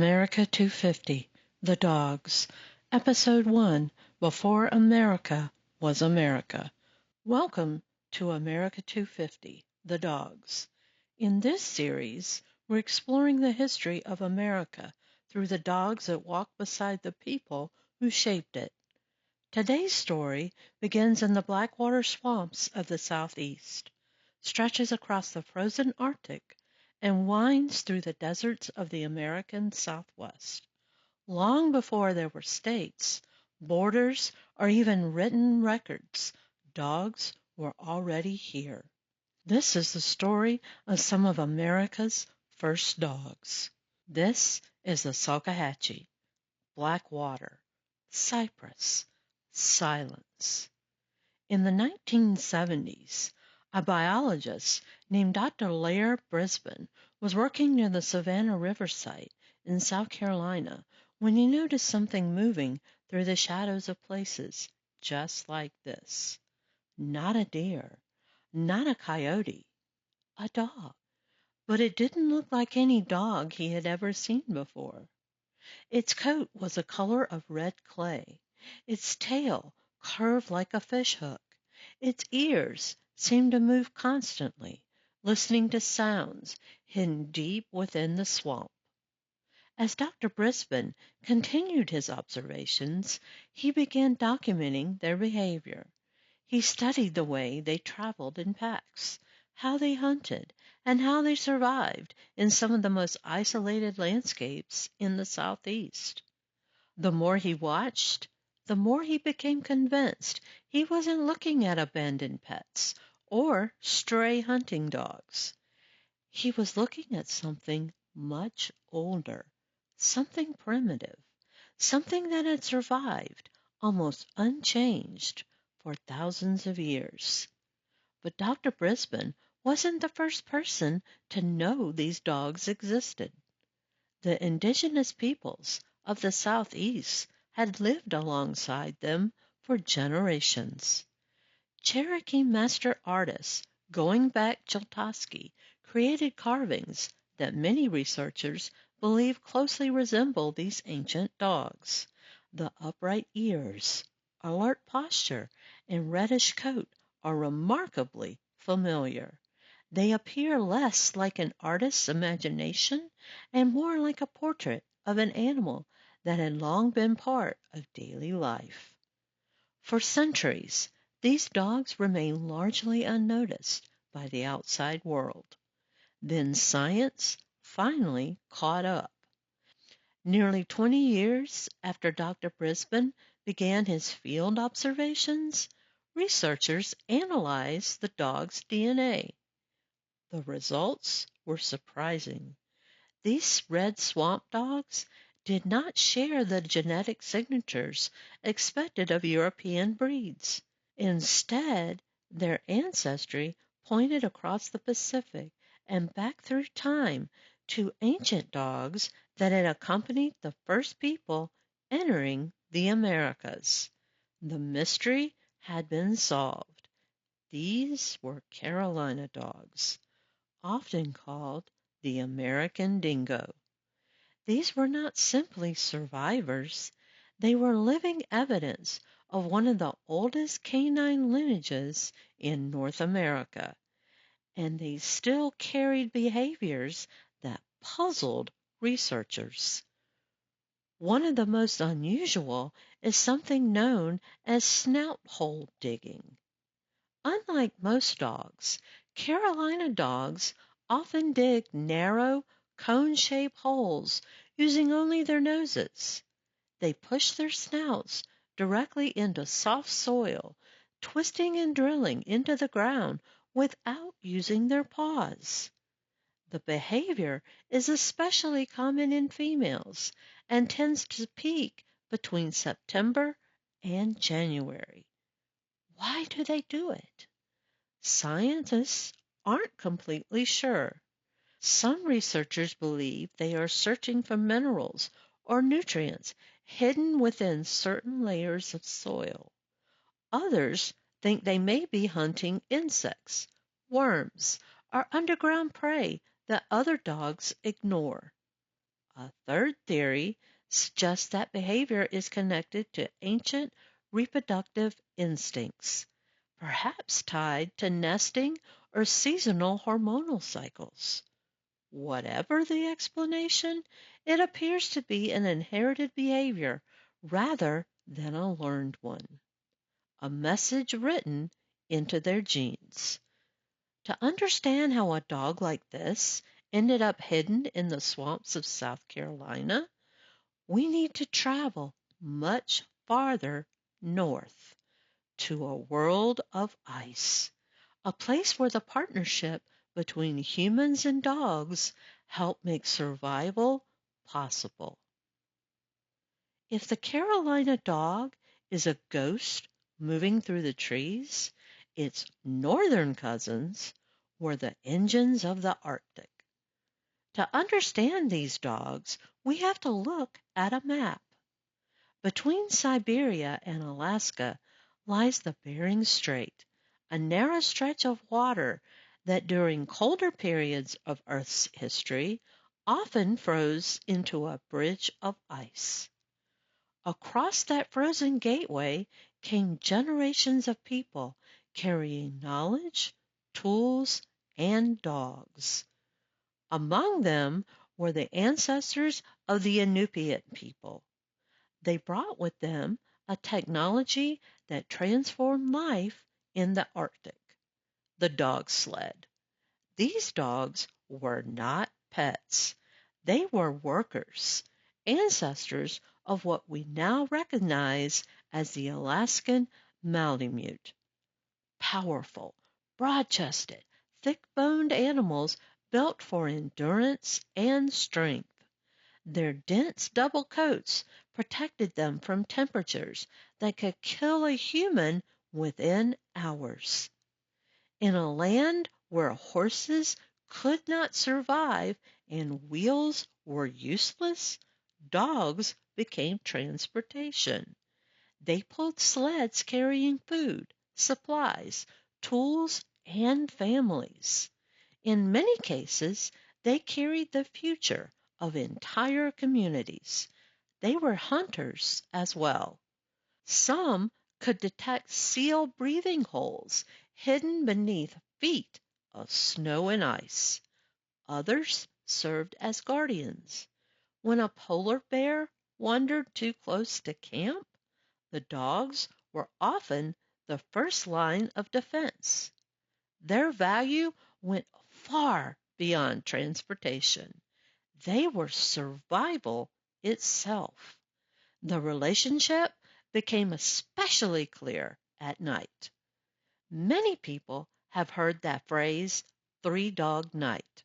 America 250, The Dogs, Episode 1, Before America Was America. Welcome to America 250, The Dogs. In this series, we're exploring the history of America through the dogs that walk beside the people who shaped it. Today's story begins in the Blackwater swamps of the Southeast, stretches across the frozen Arctic, and winds through the deserts of the American Southwest. Long before there were states, borders, or even written records, dogs were already here. This is the story of some of America's first dogs. This is the Salkehatchie, Blackwater, Cypress, Silence. In the 1970s, a biologist named Dr. Laird Brisbane was working near the Savannah River site in South Carolina when he noticed something moving through the shadows of places just like this. Not a deer, not a coyote, a dog. But it didn't look like any dog he had ever seen before. Its coat was a color of red clay, its tail curved like a fishhook. Its ears seemed to move constantly, listening to sounds hidden deep within the swamp. As Dr. Brisbane continued his observations, he began documenting their behavior. He studied the way they traveled in packs, how they hunted, and how they survived in some of the most isolated landscapes in the Southeast. The more he watched, the more he became convinced he wasn't looking at abandoned pets or stray hunting dogs. He was looking at something much older, something primitive, something that had survived almost unchanged for thousands of years. But Dr. Brisbane wasn't the first person to know these dogs existed. The indigenous peoples of the Southeast had lived alongside them for generations. Cherokee master artists going back Chiltosky created carvings that many researchers believe closely resemble these ancient dogs. The upright ears, alert posture, and reddish coat are remarkably familiar. They appear less like an artist's imagination and more like a portrait of an animal that had long been part of daily life. For centuries, these dogs remained largely unnoticed by the outside world. Then science finally caught up. Nearly 20 years after Dr. Brisbane began his field observations, researchers analyzed the dog's DNA. The results were surprising. These red swamp dogs did not share the genetic signatures expected of European breeds. Instead, their ancestry pointed across the Pacific and back through time to ancient dogs that had accompanied the first people entering the Americas. The mystery had been solved. These were Carolina dogs, often called the American Dingo. These were not simply survivors. They were living evidence of one of the oldest canine lineages in North America, and they still carried behaviors that puzzled researchers. One of the most unusual is something known as snout hole digging. Unlike most dogs, Carolina dogs often dig narrow, cone-shaped holes using only their noses. They push their snouts directly into soft soil, twisting and drilling into the ground without using their paws. The behavior is especially common in females and tends to peak between September and January. Why do they do it? Scientists aren't completely sure. Some researchers believe they are searching for minerals or nutrients hidden within certain layers of soil. Others think they may be hunting insects, worms, or underground prey that other dogs ignore. A third theory suggests that behavior is connected to ancient reproductive instincts, perhaps tied to nesting or seasonal hormonal cycles. Whatever the explanation, it appears to be an inherited behavior rather than a learned one, a message written into their genes. To understand how a dog like this ended up hidden in the swamps of South Carolina, we need to travel much farther north to a world of ice, a place where the partnership between humans and dogs help make survival possible. If the Carolina dog is a ghost moving through the trees, its northern cousins were the engines of the Arctic. To understand these dogs, we have to look at a map. Between Siberia and Alaska lies the Bering Strait, a narrow stretch of water that during colder periods of Earth's history often froze into a bridge of ice. Across that frozen gateway came generations of people carrying knowledge, tools, and dogs. Among them were the ancestors of the Inupiat people. They brought with them a technology that transformed life in the Arctic, the dog sled. These dogs were not pets. They were workers, ancestors of what we now recognize as the Alaskan Malamute. Powerful, broad-chested, thick-boned animals built for endurance and strength. Their dense double coats protected them from temperatures that could kill a human within hours. In a land where horses could not survive and wheels were useless, dogs became transportation. They pulled sleds carrying food, supplies, tools, and families. In many cases, they carried the future of entire communities. They were hunters as well. Some could detect seal breathing holes hidden beneath feet of snow and ice. Others served as guardians. When a polar bear wandered too close to camp, the dogs were often the first line of defense. Their value went far beyond transportation. They were survival itself. The relationship became especially clear at night. Many people have heard that phrase, three-dog night.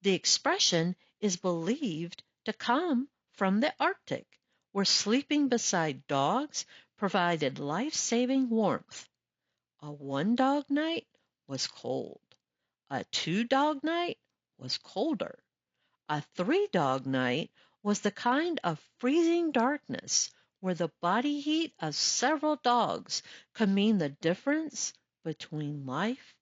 The expression is believed to come from the Arctic, where sleeping beside dogs provided life-saving warmth. A one-dog night was cold. A two-dog night was colder. A three-dog night was the kind of freezing darkness where the body heat of several dogs could mean the difference between life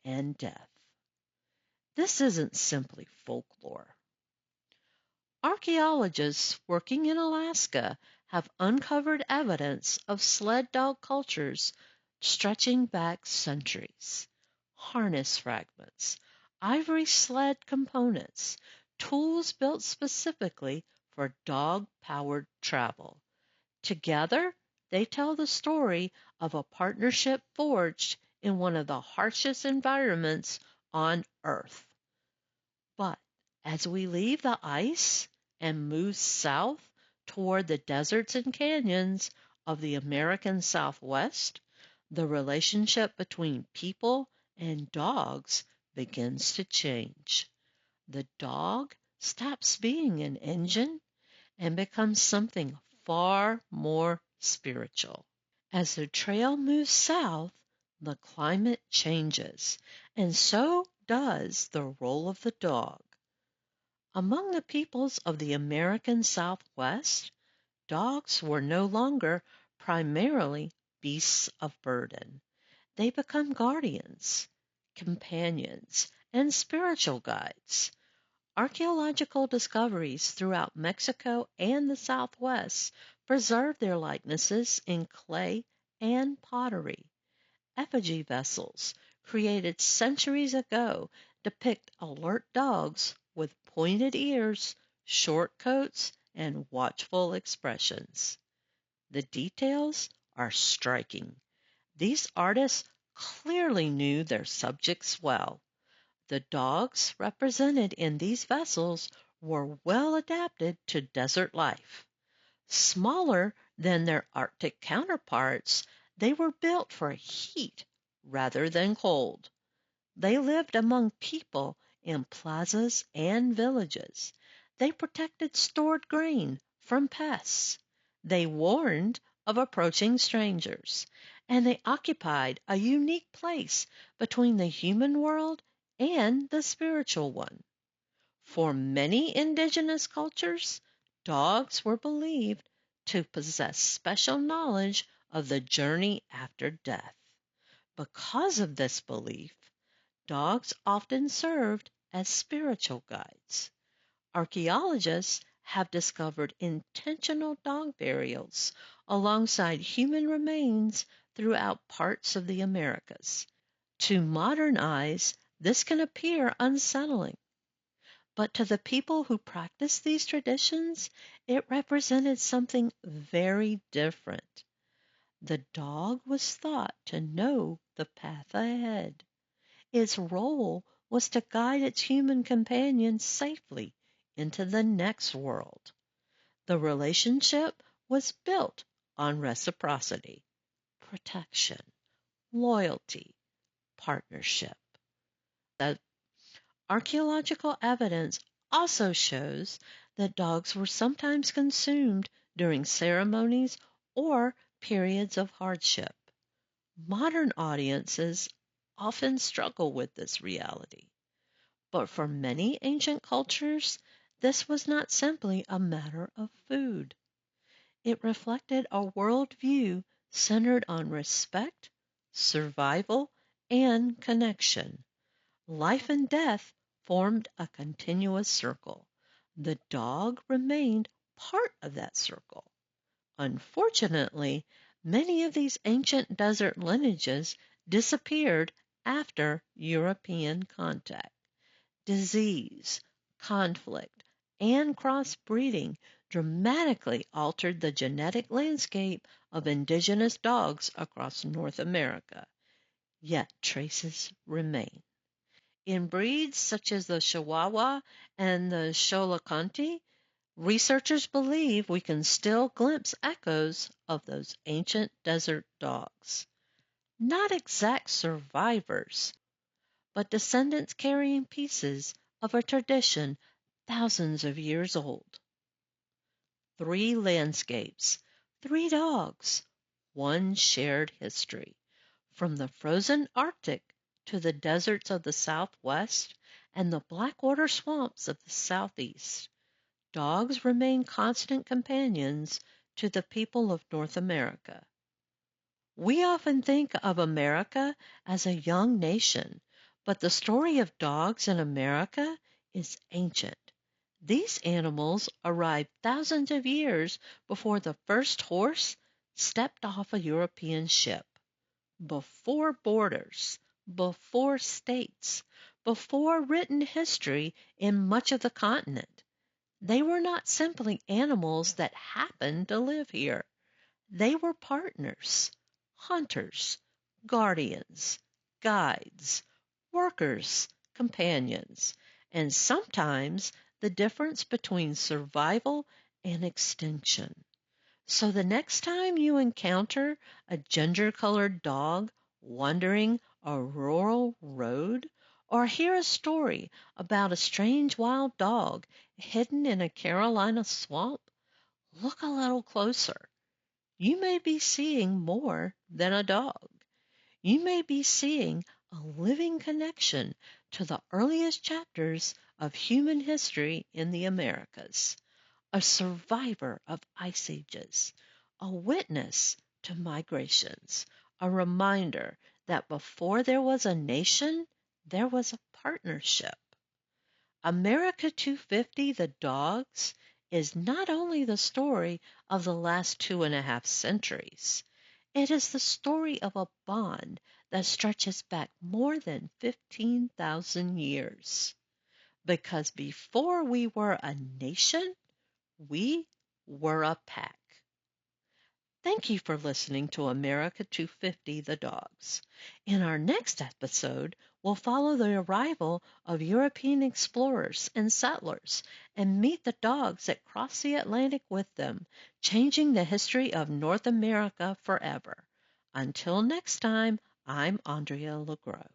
and death. This isn't simply folklore. Archaeologists working in Alaska have uncovered evidence of sled dog cultures stretching back centuries. Harness fragments, ivory sled components, tools built specifically for dog-powered travel. Together, they tell the story of a partnership forged in one of the harshest environments on Earth. But as we leave the ice and move south toward the deserts and canyons of the American Southwest, the relationship between people and dogs begins to change. The dog stops being an engine and becomes something far more spiritual. As the trail moves south, the climate changes, and so does the role of the dog. Among the peoples of the American Southwest, dogs were no longer primarily beasts of burden. They become guardians, companions, and spiritual guides. Archaeological discoveries throughout Mexico and the Southwest preserve their likenesses in clay and pottery. Effigy vessels, created centuries ago, depict alert dogs with pointed ears, short coats, and watchful expressions. The details are striking. These artists clearly knew their subjects well. The dogs represented in these vessels were well adapted to desert life. Smaller than their Arctic counterparts, they were built for heat rather than cold. They lived among people in plazas and villages. They protected stored grain from pests. They warned of approaching strangers, and they occupied a unique place between the human world and the spiritual one. For many indigenous cultures, dogs were believed to possess special knowledge of the journey after death. Because of this belief, dogs often served as spiritual guides. Archaeologists have discovered intentional dog burials alongside human remains throughout parts of the Americas. To modern eyes, this can appear unsettling, but to the people who practiced these traditions, it represented something very different. The dog was thought to know the path ahead. Its role was to guide its human companion safely into the next world. The relationship was built on reciprocity, protection, loyalty, partnership. The archaeological evidence also shows that dogs were sometimes consumed during ceremonies or periods of hardship. Modern audiences often struggle with this reality, but for many ancient cultures, this was not simply a matter of food. It reflected a worldview centered on respect, survival, and connection. Life and death formed a continuous circle. The dog remained part of that circle. Unfortunately, many of these ancient desert lineages disappeared after European contact. Disease, conflict, and crossbreeding dramatically altered the genetic landscape of indigenous dogs across North America, yet traces remain. In breeds such as the Chihuahua and the Xoloconte, researchers believe we can still glimpse echoes of those ancient desert dogs. Not exact survivors, but descendants carrying pieces of a tradition thousands of years old. Three landscapes, three dogs, one shared history. From the frozen Arctic to the deserts of the Southwest and the Blackwater swamps of the Southeast, dogs remain constant companions to the people of North America. We often think of America as a young nation, but the story of dogs in America is ancient. These animals arrived thousands of years before the first horse stepped off a European ship, before borders, before states, before written history in much of the continent. They were not simply animals that happened to live here. They were partners, hunters, guardians, guides, workers, companions, and sometimes the difference between survival and extinction. So the next time you encounter a ginger-colored dog wandering a rural road, or hear a story about a strange wild dog hidden in a Carolina swamp, look a little closer. You may be seeing more than a dog. You may be seeing a living connection to the earliest chapters of human history in the Americas, a survivor of ice ages, a witness to migrations, a reminder that before there was a nation, there was a partnership. America 250, The Dogs, is not only the story of the last 2.5 centuries, it is the story of a bond that stretches back more than 15,000 years. Because before we were a nation, we were a pack. Thank you for listening to America 250, The Dogs. In our next episode, we'll follow the arrival of European explorers and settlers and meet the dogs that crossed the Atlantic with them, changing the history of North America forever. Until next time, I'm Andrea LeGros.